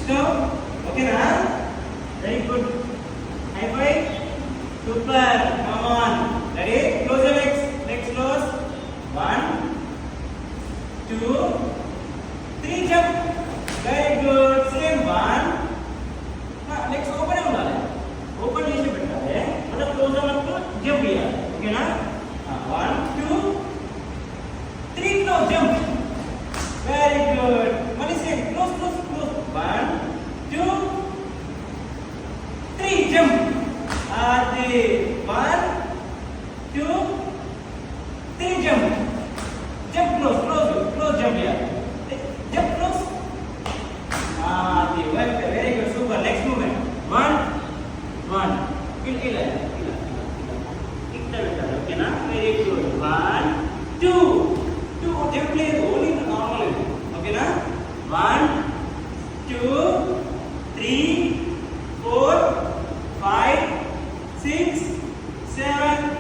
stop. Okay na? Very good. High five. Super. Come on. Ready? Close your legs. Legs close. 1, 2, 3 jump. Very good. Same 1. Legs open ఉండాలి. Open చేసి పెట్టాలి. మనం close అవ్వకు jump చేయాలి. ఓకేనా? 1, 2, 3 close jump. Very good. Mani same close. 1, 2, 3 jump. Adi 1, 2, 3 jump. Jump close jump here. Jump close. Adi very good. Super. Next movement. 1. Ila. Okay na? Very good. 1, 2. They play only the normal. Okay na? 1, 2, 3, 4, 5, 6, 7,